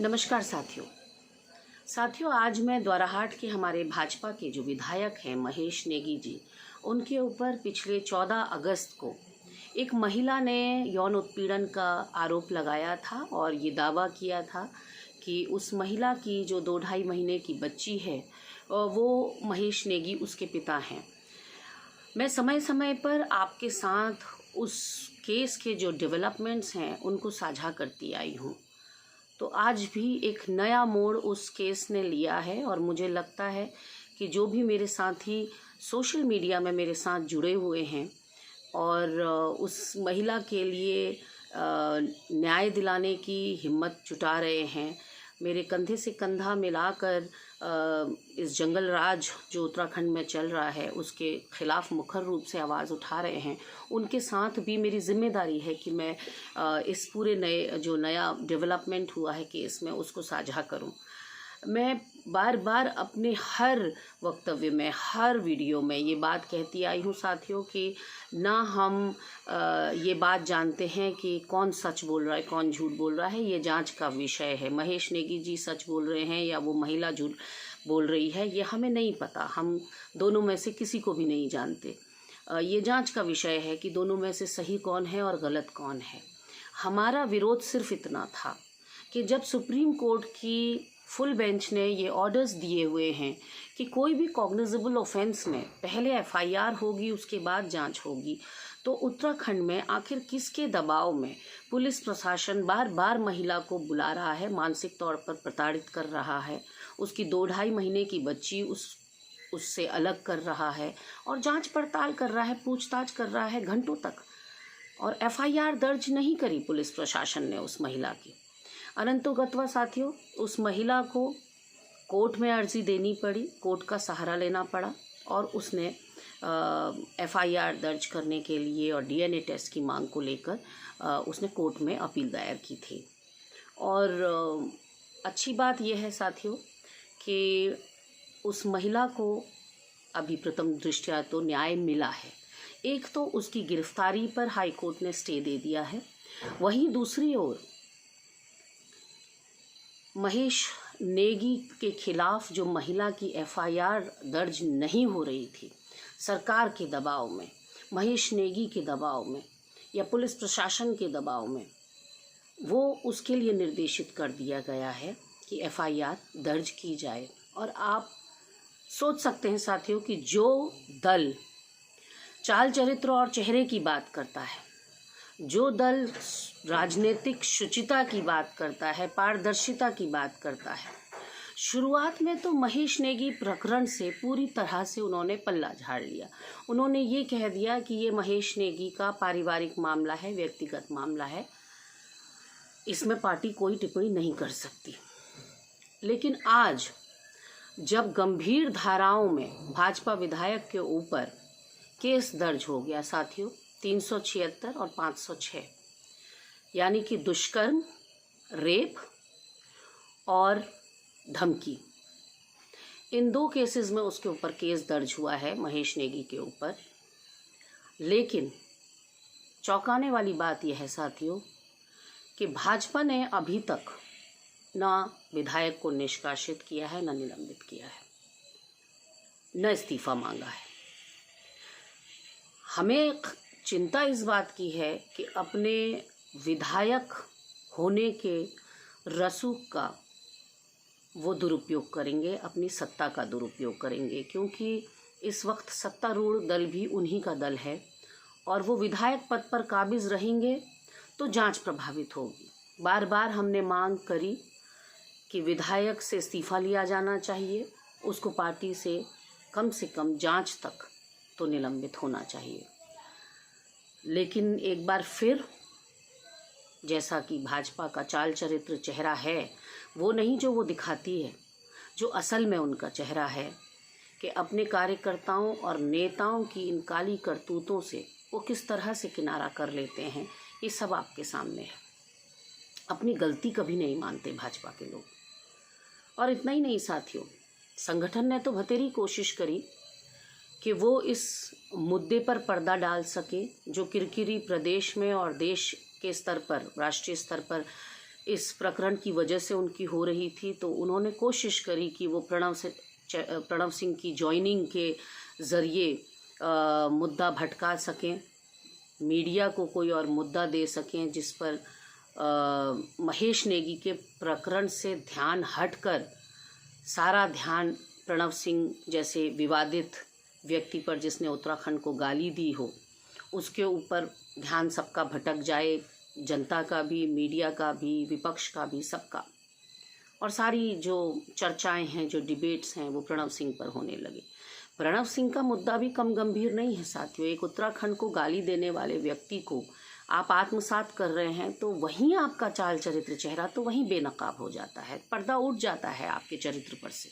नमस्कार साथियों, आज मैं द्वाराहाट के हमारे भाजपा के जो विधायक हैं महेश नेगी जी, उनके ऊपर पिछले 14 अगस्त को एक महिला ने यौन उत्पीड़न का आरोप लगाया था और ये दावा किया था कि उस महिला की जो 2-2.5 महीने की बच्ची है वो महेश नेगी उसके पिता हैं। मैं समय समय पर आपके साथ उस केस के जो डेवलपमेंट्स हैं उनको साझा करती आई हूँ। तो आज भी एक नया मोड़ उस केस ने लिया है और मुझे लगता है कि जो भी मेरे साथी सोशल मीडिया में मेरे साथ जुड़े हुए हैं और उस महिला के लिए न्याय दिलाने की हिम्मत जुटा रहे हैं, मेरे कंधे से कंधा मिलाकर इस जंगल राज जो उत्तराखंड में चल रहा है उसके ख़िलाफ़ मुखर रूप से आवाज़ उठा रहे हैं, उनके साथ भी मेरी ज़िम्मेदारी है कि मैं इस पूरे नया डेवलपमेंट हुआ है केस में उसको साझा करूं। मैं बार बार अपने हर वक्तव्य में, हर वीडियो में ये बात कहती आई हूँ साथियों कि ना हम ये बात जानते हैं कि कौन सच बोल रहा है कौन झूठ बोल रहा है, ये जांच का विषय है। महेश नेगी जी सच बोल रहे हैं या वो महिला झूठ बोल रही है, ये हमें नहीं पता। हम दोनों में से किसी को भी नहीं जानते। ये जांच का विषय है कि दोनों में से सही कौन है और गलत कौन है। हमारा विरोध सिर्फ इतना था कि जब सुप्रीम कोर्ट की फुल बेंच ने ये ऑर्डर्स दिए हुए हैं कि कोई भी कॉग्निजेबल ऑफेंस में पहले एफआईआर होगी उसके बाद जांच होगी, तो उत्तराखंड में आखिर किसके दबाव में पुलिस प्रशासन बार बार महिला को बुला रहा है, मानसिक तौर पर प्रताड़ित कर रहा है, उसकी 2-2.5 महीने की बच्ची उससे अलग कर रहा है और जांच पड़ताल कर रहा है, पूछताछ कर रहा है घंटों तक, और एफआईआर दर्ज नहीं करी पुलिस प्रशासन ने उस महिला की। अनंतो गत्वा साथियों, उस महिला को कोर्ट में अर्जी देनी पड़ी, कोर्ट का सहारा लेना पड़ा और उसने एफआईआर दर्ज करने के लिए और डीएनए टेस्ट की मांग को लेकर उसने कोर्ट में अपील दायर की थी। और अच्छी बात यह है साथियों कि उस महिला को अभी प्रथम दृष्टया तो न्याय मिला है। एक तो उसकी गिरफ्तारी पर हाई कोर्ट ने स्टे दे दिया है, वहीं दूसरी ओर महेश नेगी के खिलाफ जो महिला की एफआईआर दर्ज नहीं हो रही थी, सरकार के दबाव में, महेश नेगी के दबाव में या पुलिस प्रशासन के दबाव में, वो उसके लिए निर्देशित कर दिया गया है कि एफआईआर दर्ज की जाए। और आप सोच सकते हैं साथियों कि जो दल चाल चरित्र और चेहरे की बात करता है, जो दल राजनीतिक शुचिता की बात करता है, पारदर्शिता की बात करता है, शुरुआत में तो महेश नेगी प्रकरण से पूरी तरह से उन्होंने पल्ला झाड़ लिया। उन्होंने ये कह दिया कि ये महेश नेगी का पारिवारिक मामला है, व्यक्तिगत मामला है, इसमें पार्टी कोई टिप्पणी नहीं कर सकती। लेकिन आज जब गंभीर धाराओं में भाजपा विधायक के ऊपर केस दर्ज हो गया साथियों, 376 और 506, यानी कि दुष्कर्म, रेप और धमकी, इन 2 केसेस में उसके ऊपर केस दर्ज हुआ है महेश नेगी के ऊपर। लेकिन चौंकाने वाली बात यह है साथियों कि भाजपा ने अभी तक ना विधायक को निष्कासित किया है, ना निलंबित किया है, न इस्तीफा मांगा है। हमें चिंता इस बात की है कि अपने विधायक होने के रसूख का वो दुरुपयोग करेंगे, अपनी सत्ता का दुरुपयोग करेंगे, क्योंकि इस वक्त सत्तारूढ़ दल भी उन्हीं का दल है और वो विधायक पद पर काबिज रहेंगे तो जांच प्रभावित होगी। बार बार हमने मांग करी कि विधायक से इस्तीफा लिया जाना चाहिए, उसको पार्टी से कम जांच तक तो निलंबित होना चाहिए। लेकिन एक बार फिर जैसा कि भाजपा का चाल चरित्र चेहरा है, वो नहीं जो वो दिखाती है, जो असल में उनका चेहरा है कि अपने कार्यकर्ताओं और नेताओं की इन काली करतूतों से वो किस तरह से किनारा कर लेते हैं, ये सब आपके सामने है। अपनी गलती कभी नहीं मानते भाजपा के लोग। और इतना ही नहीं साथियों, संगठन ने तो बतेरी कोशिश करी कि वो इस मुद्दे पर पर्दा डाल सके जो किरकिरी प्रदेश में और देश के स्तर पर, राष्ट्रीय स्तर पर इस प्रकरण की वजह से उनकी हो रही थी, तो उन्होंने कोशिश करी कि वो प्रणव सिंह की जॉइनिंग के ज़रिए मुद्दा भटका सकें, मीडिया को कोई और मुद्दा दे सकें जिस पर महेश नेगी के प्रकरण से ध्यान हटकर सारा ध्यान प्रणव सिंह जैसे विवादित व्यक्ति पर, जिसने उत्तराखंड को गाली दी हो, उसके ऊपर ध्यान सबका भटक जाए, जनता का भी, मीडिया का भी, विपक्ष का भी, सबका। और सारी जो चर्चाएं हैं, जो डिबेट्स हैं, वो प्रणव सिंह पर होने लगे। प्रणव सिंह का मुद्दा भी कम गंभीर नहीं है साथियों। एक उत्तराखंड को गाली देने वाले व्यक्ति को आप आत्मसात कर रहे हैं, तो वहीं आपका चाल चरित्र, चेहरा तो वहीं बेनकाब हो जाता है, पर्दा उठ जाता है आपके चरित्र पर से।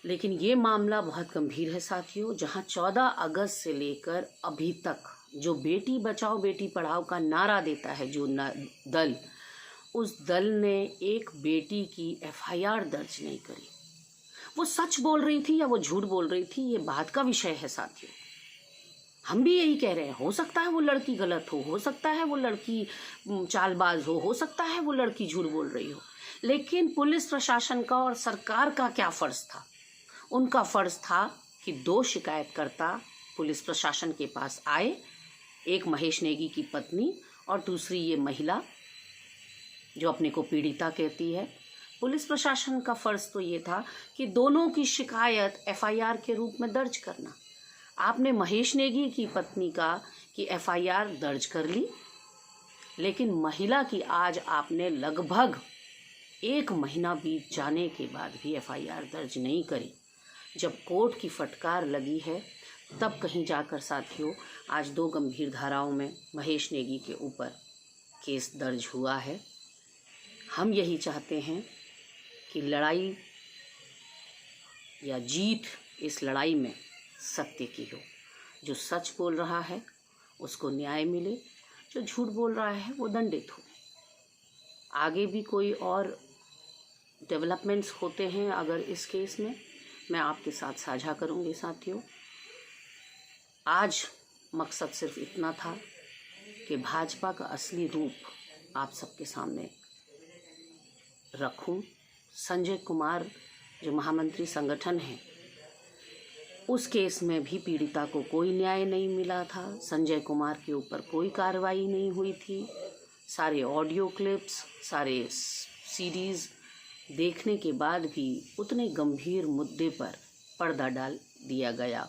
लेकिन ये मामला बहुत गंभीर है साथियों, जहां 14 अगस्त से लेकर अभी तक जो बेटी बचाओ बेटी पढ़ाओ का नारा देता है जो दल, उस दल ने एक बेटी की एफआईआर दर्ज नहीं करी। वो सच बोल रही थी या वो झूठ बोल रही थी, ये बात का विषय है साथियों। हम भी यही कह रहे हैं, हो सकता है वो लड़की गलत हो सकता है वो लड़की चालबाज हो सकता है वो लड़की झूठ बोल रही हो, लेकिन पुलिस प्रशासन का और सरकार का क्या फ़र्ज़ था? उनका फ़र्ज़ था कि 2 शिकायतकर्ता पुलिस प्रशासन के पास आए, एक महेश नेगी की पत्नी और दूसरी ये महिला जो अपने को पीड़िता कहती है। पुलिस प्रशासन का फ़र्ज़ तो ये था कि दोनों की शिकायत एफआईआर के रूप में दर्ज करना। आपने महेश नेगी की पत्नी की एफआईआर दर्ज कर ली, लेकिन महिला की आज आपने लगभग 1 महीना बीत जाने के बाद भी एफआईआर दर्ज नहीं करी। जब कोर्ट की फटकार लगी है, तब कहीं जाकर साथियों आज 2 गंभीर धाराओं में महेश नेगी के ऊपर केस दर्ज हुआ है। हम यही चाहते हैं कि लड़ाई या जीत इस लड़ाई में सत्य की हो। जो सच बोल रहा है उसको न्याय मिले, जो झूठ बोल रहा है वो दंडित हो। आगे भी कोई और डेवलपमेंट्स होते हैं अगर इस केस में, मैं आपके साथ साझा करूंगी साथियों। आज मकसद सिर्फ इतना था कि भाजपा का असली रूप आप सबके सामने रखूं। संजय कुमार जो महामंत्री संगठन है, उस केस में भी पीड़िता को कोई न्याय नहीं मिला था। संजय कुमार के ऊपर कोई कार्रवाई नहीं हुई थी। सारे ऑडियो क्लिप्स, सारे सीडीज़ देखने के बाद भी उतने गंभीर मुद्दे पर पर्दा डाल दिया गया।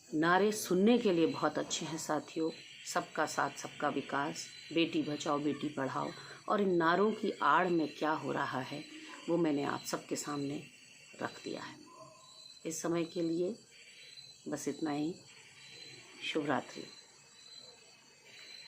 नारे सुनने के लिए बहुत अच्छे हैं साथियों, सबका साथ सबका विकास, बेटी बचाओ बेटी पढ़ाओ, और इन नारों की आड़ में क्या हो रहा है वो मैंने आप सबके सामने रख दिया है। इस समय के लिए बस इतना ही। शुभ रात्रि।